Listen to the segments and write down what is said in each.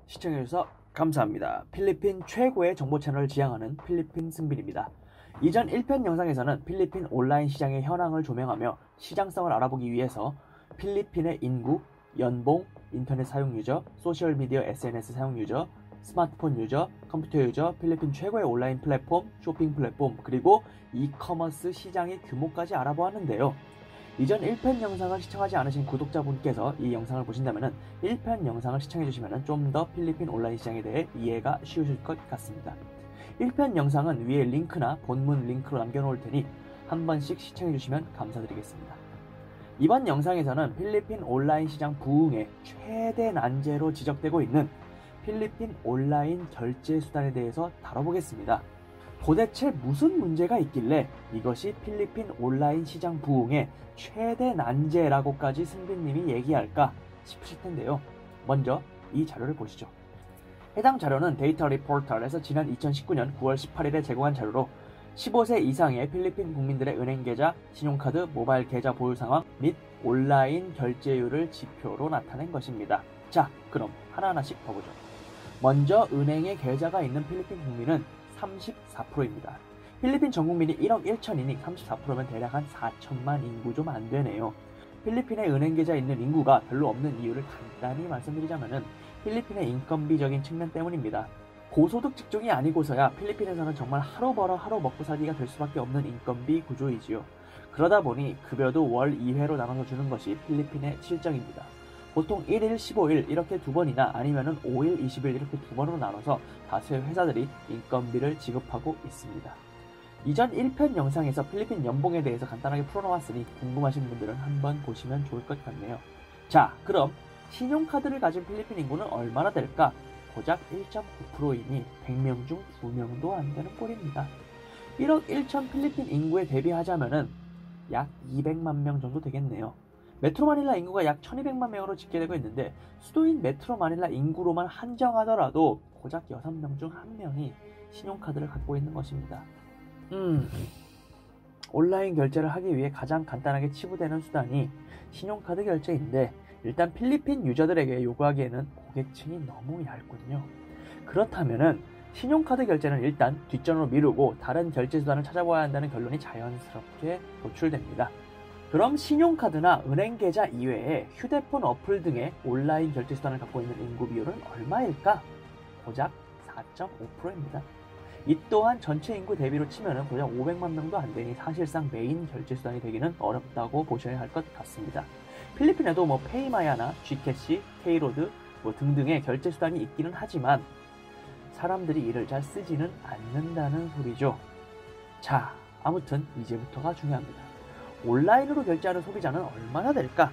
시청해주셔서 감사합니다. 필리핀 최고의 정보 채널을 지향하는 필리핀 승빈입니다. 이전 1편 영상에서는 필리핀 온라인 시장의 현황을 조명하며 시장성을 알아보기 위해서 필리핀의 인구, 연봉, 인터넷 사용 유저, 소셜미디어 SNS 사용 유저, 스마트폰 유저, 컴퓨터 유저, 필리핀 최고의 온라인 플랫폼, 쇼핑 플랫폼, 그리고 이커머스 시장의 규모까지 알아보았는데요. 이전 1편 영상을 시청하지 않으신 구독자분께서 이 영상을 보신다면 1편 영상을 시청해주시면 좀 더 필리핀 온라인 시장에 대해 이해가 쉬우실 것 같습니다. 1편 영상은 위에 링크나 본문 링크로 남겨놓을 테니 한 번씩 시청해주시면 감사드리겠습니다. 이번 영상에서는 필리핀 온라인 시장 부흥의 최대 난제로 지적되고 있는 필리핀 온라인 결제 수단에 대해서 다뤄보겠습니다. 도대체 무슨 문제가 있길래 이것이 필리핀 온라인 시장 부흥의 최대 난제라고까지 승빈님이 얘기할까 싶으실 텐데요. 먼저 이 자료를 보시죠. 해당 자료는 데이터 리포터에서 지난 2019년 9월 18일에 제공한 자료로 15세 이상의 필리핀 국민들의 은행 계좌, 신용카드, 모바일 계좌 보유 상황 및 온라인 결제율을 지표로 나타낸 것입니다. 자, 그럼 하나하나씩 봐보죠. 먼저 은행에 계좌가 있는 필리핀 국민은 34%입니다. 필리핀 전 국민이 1억 1천이니 34%면 대략 한 4천만 인구 좀 안 되네요. 필리핀에 은행 계좌 있는 인구가 별로 없는 이유를 간단히 말씀드리자면 필리핀의 인건비적인 측면 때문입니다. 고소득 직종이 아니고서야 필리핀에서는 정말 하루 벌어 하루 먹고 살기가 될 수밖에 없는 인건비 구조이지요. 그러다 보니 급여도 월 2회로 나눠서 주는 것이 필리핀의 실정입니다. 보통 1일, 15일 이렇게 두 번이나 아니면은 5일, 20일 이렇게 두 번으로 나눠서 다수의 회사들이 인건비를 지급하고 있습니다. 이전 1편 영상에서 필리핀 연봉에 대해서 간단하게 풀어놓았으니 궁금하신 분들은 한번 보시면 좋을 것 같네요. 자, 그럼 신용카드를 가진 필리핀 인구는 얼마나 될까? 고작 1.9%이니 100명 중 2명도 안 되는 꼴입니다. 1억 1천 필리핀 인구에 대비하자면은 약 200만 명 정도 되겠네요. 메트로 마닐라 인구가 약 1200만 명으로 집계되고 있는데 수도인 메트로 마닐라 인구로만 한정하더라도 고작 6명 중 1명이 신용카드를 갖고 있는 것입니다. 온라인 결제를 하기 위해 가장 간단하게 치부되는 수단이 신용카드 결제인데 일단 필리핀 유저들에게 요구하기에는 고객층이 너무 얇군요. 그렇다면은 신용카드 결제는 일단 뒷전으로 미루고 다른 결제 수단을 찾아봐야 한다는 결론이 자연스럽게 도출됩니다. 그럼 신용카드나 은행 계좌 이외에 휴대폰 어플 등의 온라인 결제 수단을 갖고 있는 인구 비율은 얼마일까? 고작 4.5%입니다. 이 또한 전체 인구 대비로 치면은 고작 500만 명도 안 되니 사실상 메인 결제 수단이 되기는 어렵다고 보셔야 할 것 같습니다. 필리핀에도 페이마야나 Gcash, K로드 등등의 결제 수단이 있기는 하지만 사람들이 이를 잘 쓰지는 않는다는 소리죠. 자, 아무튼 이제부터가 중요합니다. 온라인으로 결제하는 소비자는 얼마나 될까?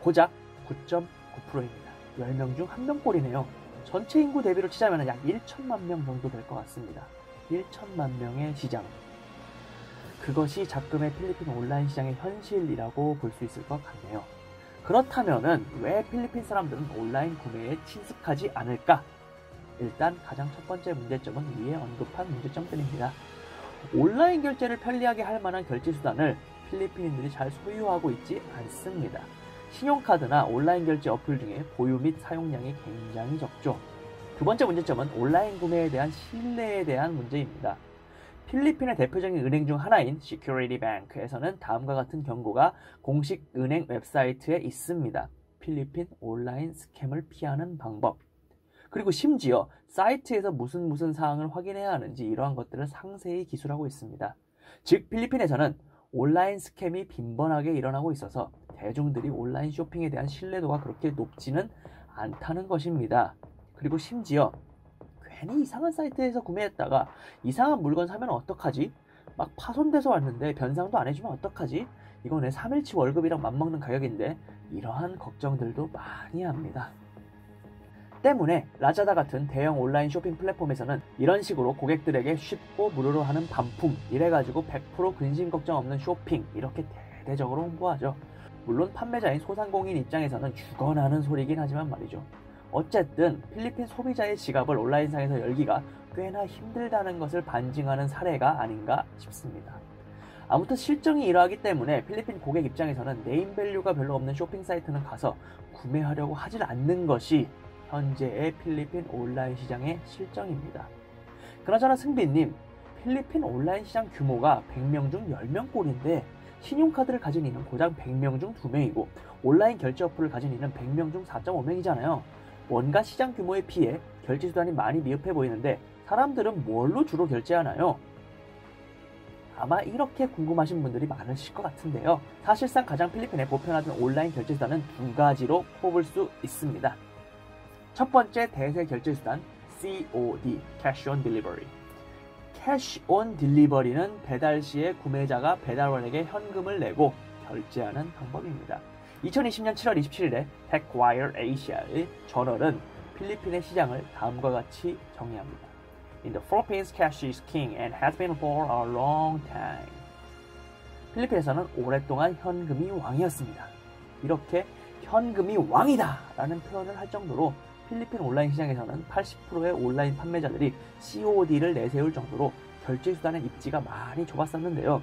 고작 9.9%입니다. 10명 중 1명꼴이네요. 전체 인구 대비로 치자면 약 1천만 명 정도 될 것 같습니다. 1천만 명의 시장. 그것이 작금의 필리핀 온라인 시장의 현실이라고 볼 수 있을 것 같네요. 그렇다면은 왜 필리핀 사람들은 온라인 구매에 친숙하지 않을까? 일단 가장 첫 번째 문제점은 위에 언급한 문제점들입니다. 온라인 결제를 편리하게 할 만한 결제 수단을 필리핀인들이 잘 소유하고 있지 않습니다. 신용카드나 온라인 결제 어플 중에 보유 및 사용량이 굉장히 적죠. 두 번째 문제점은 온라인 구매에 대한 신뢰에 대한 문제입니다. 필리핀의 대표적인 은행 중 하나인 Security Bank에서는 다음과 같은 경고가 공식 은행 웹사이트에 있습니다. 필리핀 온라인 스캠을 피하는 방법. 그리고 심지어 사이트에서 무슨 사항을 확인해야 하는지 이러한 것들을 상세히 기술하고 있습니다. 즉 필리핀에서는 온라인 스캠이 빈번하게 일어나고 있어서 대중들이 온라인 쇼핑에 대한 신뢰도가 그렇게 높지는 않다는 것입니다. 그리고 심지어 괜히 이상한 사이트에서 구매했다가 이상한 물건 사면 어떡하지? 막 파손돼서 왔는데 변상도 안 해주면 어떡하지? 이거 내 3일치 월급이랑 맞먹는 가격인데 이러한 걱정들도 많이 합니다. 때문에 라자다 같은 대형 온라인 쇼핑 플랫폼에서는 이런 식으로 고객들에게 쉽고 무료로 하는 반품 이래가지고 100% 근심 걱정 없는 쇼핑 이렇게 대대적으로 홍보하죠. 물론 판매자인 소상공인 입장에서는 죽어나는 소리긴 하지만 말이죠. 어쨌든 필리핀 소비자의 지갑을 온라인상에서 열기가 꽤나 힘들다는 것을 반증하는 사례가 아닌가 싶습니다. 아무튼 실정이 이러하기 때문에 필리핀 고객 입장에서는 네임밸류가 별로 없는 쇼핑 사이트는 가서 구매하려고 하질 않는 것이 현재의 필리핀 온라인 시장의 실정입니다. 그나저나 승빈님, 필리핀 온라인 시장 규모가 100명 중 10명꼴인데 신용카드를 가진 이는 고작 100명 중 2명이고 온라인 결제 어플을 가진 이는 100명 중 4.5명이잖아요. 뭔가 시장 규모에 비해 결제 수단이 많이 미흡해 보이는데 사람들은 뭘로 주로 결제하나요? 아마 이렇게 궁금하신 분들이 많으실 것 같은데요. 사실상 가장 필리핀에 보편화된 온라인 결제 수단은 두 가지로 꼽을 수 있습니다. 첫 번째 대세 결제 수단 COD, Cash on Delivery. Cash on Delivery는 배달 시에 구매자가 배달원에게 현금을 내고 결제하는 방법입니다. 2020년 7월 27일에 TechWire Asia의 저널은 필리핀의 시장을 다음과 같이 정의합니다. In the Philippines, cash is king and has been for a long time. 필리핀에서는 오랫동안 현금이 왕이었습니다. 이렇게 현금이 왕이다 라는 표현을 할 정도로 필리핀 온라인 시장에서는 80%의 온라인 판매자들이 COD를 내세울 정도로 결제 수단의 입지가 많이 좁았었는데요.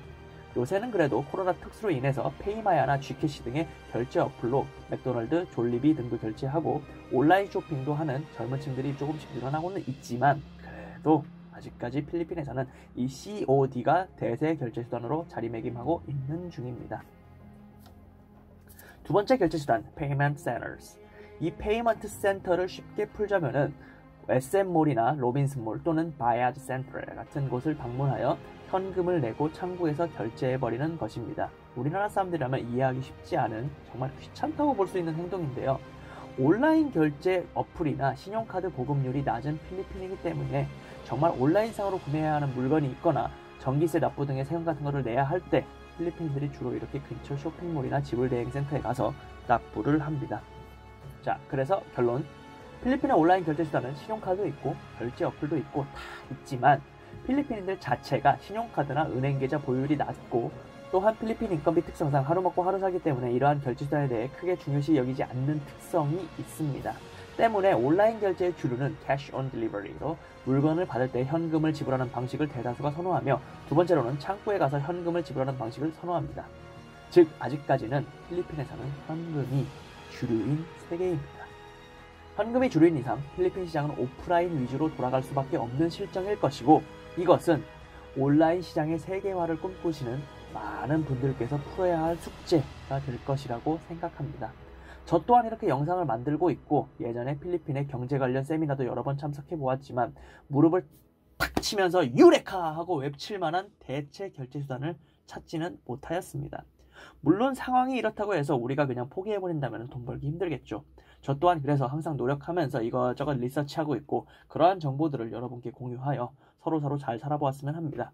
요새는 그래도 코로나 특수로 인해서 페이마야나 Gcash 등의 결제 어플로 맥도날드, 졸리비 등도 결제하고 온라인 쇼핑도 하는 젊은 층들이 조금씩 늘어나고는 있지만 그래도 아직까지 필리핀에서는 이 COD가 대세 결제 수단으로 자리매김하고 있는 중입니다. 두 번째 결제 수단, Payment Centers. 이 페이먼트 센터를 쉽게 풀자면은 SM몰이나 로빈슨몰 또는 바야즈 센트럴 같은 곳을 방문하여 현금을 내고 창구에서 결제해버리는 것입니다. 우리나라 사람들이라면 이해하기 쉽지 않은 정말 귀찮다고 볼 수 있는 행동인데요. 온라인 결제 어플이나 신용카드 보급률이 낮은 필리핀이기 때문에 정말 온라인상으로 구매해야 하는 물건이 있거나 전기세 납부 등의 세금 같은 것을 내야 할 때 필리핀들이 주로 이렇게 근처 쇼핑몰이나 지불대행센터에 가서 납부를 합니다. 자, 그래서 결론. 필리핀의 온라인 결제 수단은 신용카드도 있고 결제 어플도 있고 다 있지만 필리핀인들 자체가 신용카드나 은행 계좌 보유율이 낮고 또한 필리핀 인건비 특성상 하루 먹고 하루 살기 때문에 이러한 결제 수단에 대해 크게 중요시 여기지 않는 특성이 있습니다. 때문에 온라인 결제의 주류는 Cash on Delivery로 물건을 받을 때 현금을 지불하는 방식을 대다수가 선호하며 두 번째로는 창구에 가서 현금을 지불하는 방식을 선호합니다. 즉 아직까지는 필리핀에서는 현금이 주류인 세계입니다. 현금이 주류인 이상 필리핀 시장은 오프라인 위주로 돌아갈 수밖에 없는 실정일 것이고 이것은 온라인 시장의 세계화를 꿈꾸시는 많은 분들께서 풀어야 할 숙제가 될 것이라고 생각합니다. 저 또한 이렇게 영상을 만들고 있고 예전에 필리핀의 경제 관련 세미나도 여러 번 참석해 보았지만 무릎을 탁 치면서 유레카 하고 외칠 만한 대체 결제 수단을 찾지는 못하였습니다. 물론 상황이 이렇다고 해서 우리가 그냥 포기해버린다면 돈 벌기 힘들겠죠. 저 또한 그래서 항상 노력하면서 이것저것 리서치하고 있고 그러한 정보들을 여러분께 공유하여 서로 잘 살아보았으면 합니다.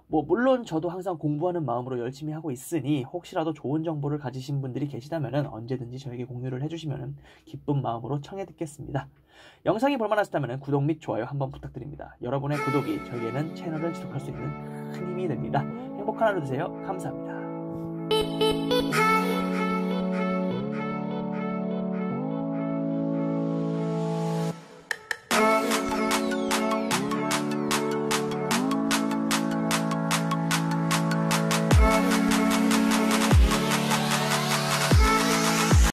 물론 저도 항상 공부하는 마음으로 열심히 하고 있으니 혹시라도 좋은 정보를 가지신 분들이 계시다면 언제든지 저에게 공유를 해주시면 기쁜 마음으로 청해 듣겠습니다. 영상이 볼만하시다면 구독 및 좋아요 한번 부탁드립니다. 여러분의 구독이 저에게는 채널을 지속할 수 있는 큰 힘이 됩니다. 행복한 하루 되세요. 감사합니다.